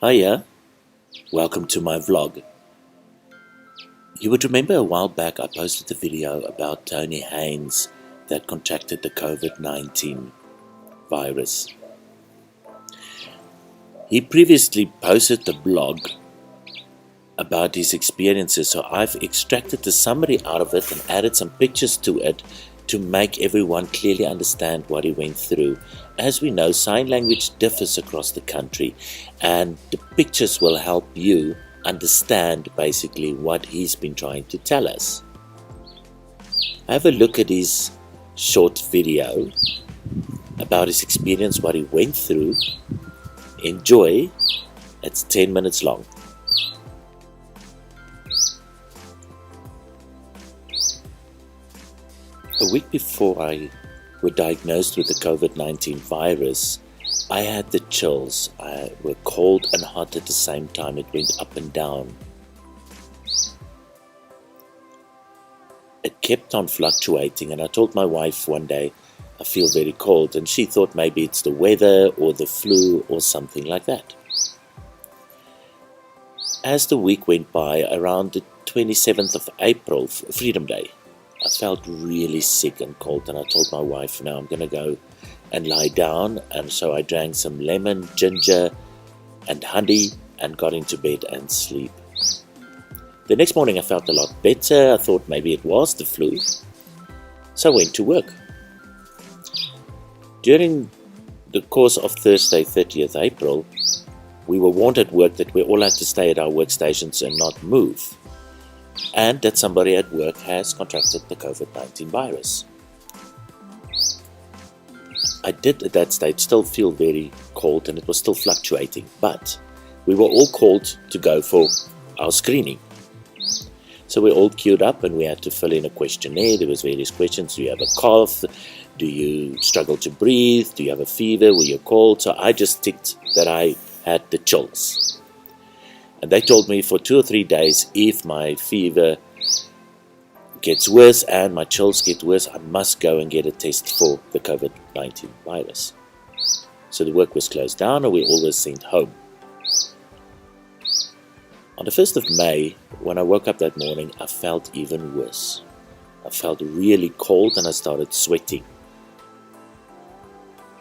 Hiya, welcome to my vlog. You would remember a while back I posted a video about Toine Heyns that contracted the COVID-19 virus. He previously posted a blog about his experiences, so I've extracted the summary out of it and added some pictures to it to make everyone clearly understand what he went through. As we know, sign language differs across the country, and the pictures will help you understand basically what he's been trying to tell us. Have a look at his short video about his experience, what he went through. Enjoy. It's 10 minutes long. A week before I was diagnosed with the COVID-19 virus, I had the chills. I were cold and hot at the same time. It went up and down. It kept on fluctuating, and I told my wife one day, I feel very cold, and she thought maybe it's the weather or the flu or something like that. As the week went by, around the 27th of April, Freedom Day, I felt really sick and cold, and I told my wife, now I'm going to go and lie down. And so I drank some lemon, ginger and honey and got into bed and sleep. The next morning I felt a lot better. I thought maybe it was the flu, so I went to work. During the course of Thursday, 30th April, we were warned at work that we all had to stay at our workstations and not move, and that somebody at work has contracted the COVID-19 virus. I did at that stage still feel very cold, and it was still fluctuating, but we were all called to go for our screening. So we all queued up and we had to fill in a questionnaire. There was various questions. Do you have a cough? Do you struggle to breathe? Do you have a fever? Were you cold? So I just ticked that I had the chills. And they told me for 2 or 3 days, if my fever gets worse and my chills get worse, I must go and get a test for the COVID-19 virus. So the work was closed down and we all were sent home. On the 1st of May, when I woke up that morning, I felt even worse. I felt really cold and I started sweating.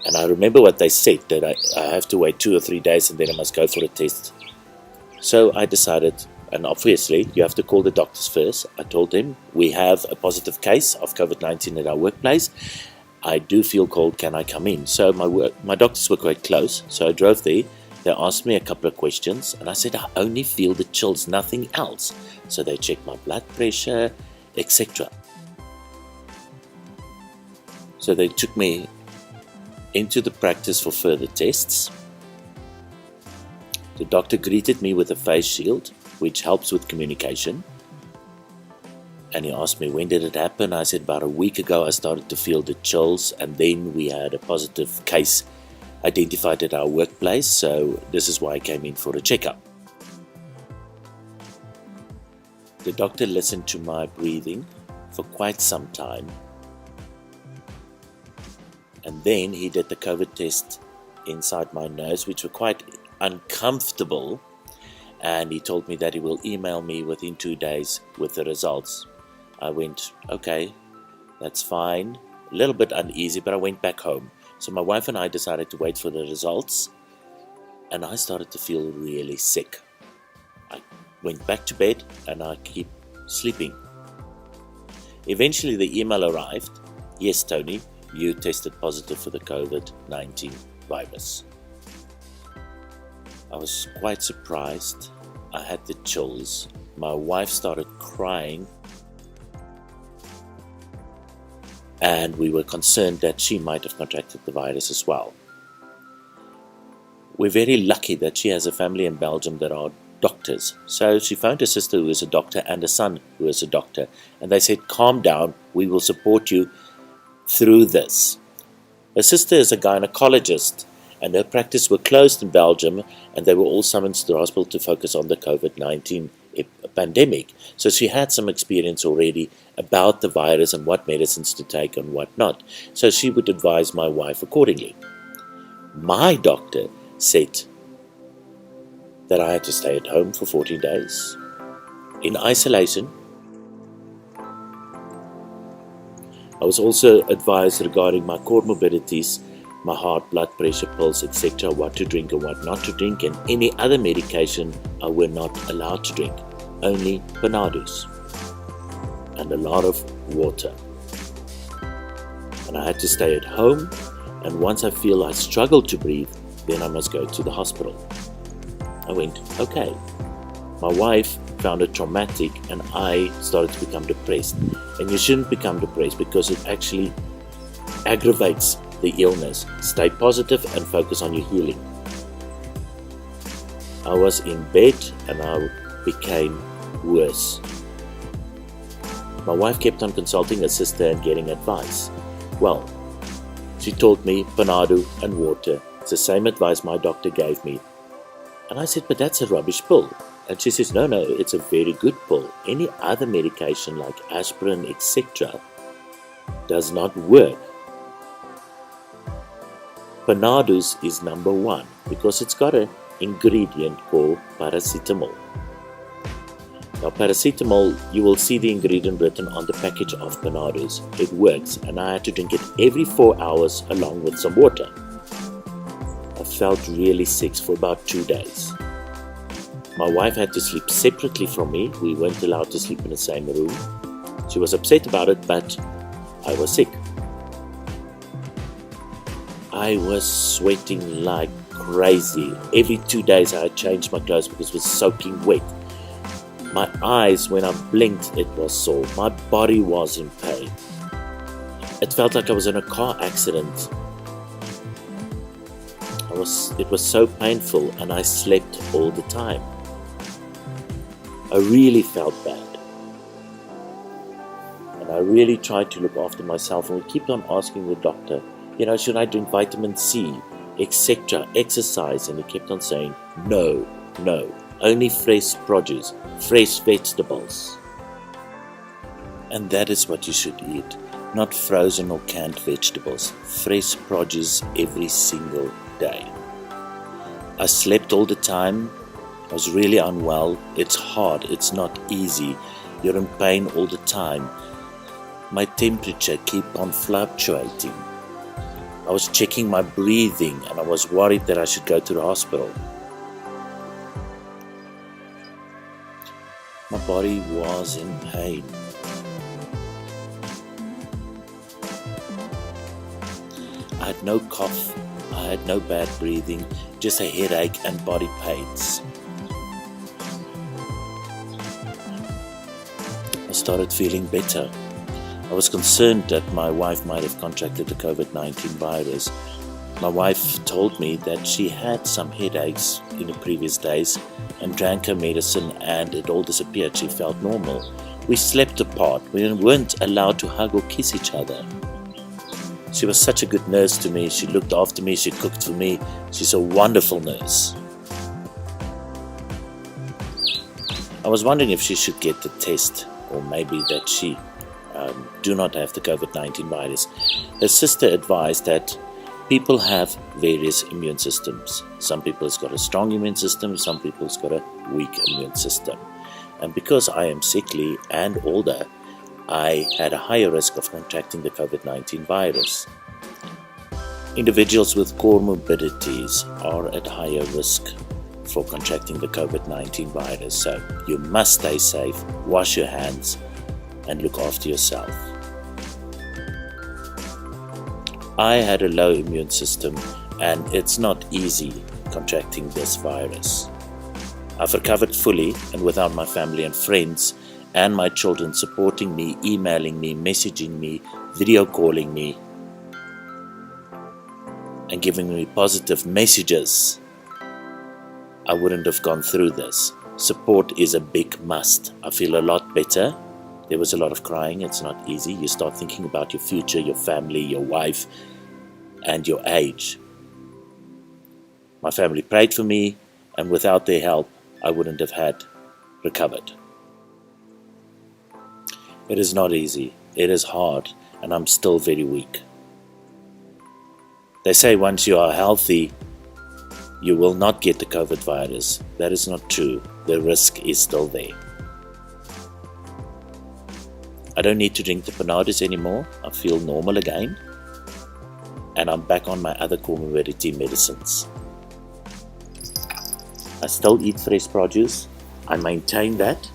And I remember what they said, that I have to wait 2 or 3 days and then I must go for a test. So I decided, and obviously you have to call the doctors first. I told them, we have a positive case of COVID-19 at our workplace. I do feel cold, can I come in? So my doctors were quite close, so I drove there. They asked me a couple of questions and I said, I only feel the chills, nothing else. So they checked my blood pressure, etc. So they took me into the practice for further tests. The doctor greeted me with a face shield, which helps with communication. And he asked me, when did it happen? I said, about a week ago I started to feel the chills, and then we had a positive case identified at our workplace, so this is why I came in for a checkup. The doctor listened to my breathing for quite some time, and then he did the COVID test inside my nose, which were quite uncomfortable, and he told me that he will email me within 2 days with the results. I went, okay, that's fine. A little bit uneasy, but I went back home. So my wife and I decided to wait for the results, and I started to feel really sick. I went back to bed and I keep sleeping. Eventually the email arrived. Yes, Tony, you tested positive for the COVID-19 virus. I was quite surprised. I had the chills. My wife started crying, and we were concerned that she might have contracted the virus as well. We're very lucky that she has a family in Belgium that are doctors. So she found a sister who is a doctor and a son who is a doctor. And they said, calm down, we will support you through this. Her sister is a gynecologist, and her practice were closed in Belgium, and they were all summoned to the hospital to focus on the COVID-19 pandemic. So she had some experience already about the virus and what medicines to take and what not. So she would advise my wife accordingly. My doctor said, that I had to stay at home for 14 days in isolation. I was also advised regarding my comorbidities, my heart, blood pressure, pills, etc., what to drink and what not to drink, and any other medication I were not allowed to drink, only Panados and a lot of water. And I had to stay at home, and once I feel I struggle to breathe, then I must go to the hospital. I went, okay. My wife found it traumatic, and I started to become depressed. And you shouldn't become depressed because it actually aggravates the illness. Stay positive and focus on your healing. I was in bed and I became worse. My wife kept on consulting her sister and getting advice. Well, she told me Panado and water. It's the same advice my doctor gave me. And I said, but that's a rubbish pill. And she says, no, it's a very good pill. Any other medication like aspirin, etc. does not work. Panados is number one because it's got an ingredient called paracetamol. Now, paracetamol, you will see the ingredient written on the package of Panados. It works, and I had to drink it every 4 hours along with some water. I felt really sick for about 2 days. My wife had to sleep separately from me. We weren't allowed to sleep in the same room. She was upset about it, but I was sick. I was sweating like crazy. Every 2 days I had changed my clothes because it was soaking wet. My eyes, when I blinked, it was sore. My body was in pain. It felt like I was in a car accident. It was so painful, and I slept all the time. I really felt bad. And I really tried to look after myself, and we kept on asking the doctor, should I drink vitamin C, etc., exercise? And he kept on saying, no, only fresh produce, fresh vegetables. And that is what you should eat, not frozen or canned vegetables, fresh produce every single day. I slept all the time. I was really unwell. It's hard, it's not easy. You're in pain all the time. My temperature kept on fluctuating. I was checking my breathing, and I was worried that I should go to the hospital. My body was in pain. I had no cough, I had no bad breathing, just a headache and body pains. I started feeling better. I was concerned that my wife might have contracted the COVID-19 virus. My wife told me that she had some headaches in the previous days and drank her medicine, and it all disappeared. She felt normal. We slept apart. We weren't allowed to hug or kiss each other. She was such a good nurse to me. She looked after me. She cooked for me. She's a wonderful nurse. I was wondering if she should get the test, or maybe that she do not have the COVID-19 virus. Her sister advised that people have various immune systems. Some people's got a strong immune system, some people's got a weak immune system. And because I am sickly and older, I had a higher risk of contracting the COVID-19 virus. Individuals with comorbidities are at higher risk for contracting the COVID-19 virus. So you must stay safe, wash your hands, and look after yourself. I had a low immune system, and it's not easy contracting this virus. I've recovered fully, and without my family and friends and my children supporting me, emailing me, messaging me, video calling me, and giving me positive messages, I wouldn't have gone through this. Support is a big must. I feel a lot better. There was a lot of crying. It's not easy. You start thinking about your future, your family, your wife, and your age. My family prayed for me, and without their help, I wouldn't have had recovered. It is not easy. It is hard, and I'm still very weak. They say once you are healthy, you will not get the COVID virus. That is not true. The risk is still there. I don't need to drink the Panados anymore. I feel normal again. And I'm back on my other comorbidity medicines. I still eat fresh produce. I maintain that.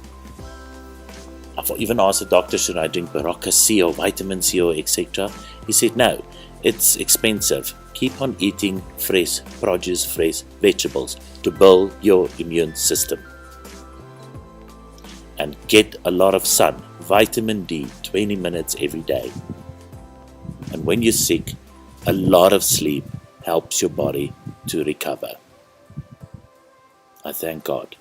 I've even asked the doctor, should I drink Barocca C or vitamin C or etc. He said, no, it's expensive. Keep on eating fresh produce, fresh vegetables to build your immune system. And get a lot of sun, vitamin D, 20 minutes every day. And when you're sick, a lot of sleep helps your body to recover. I thank God.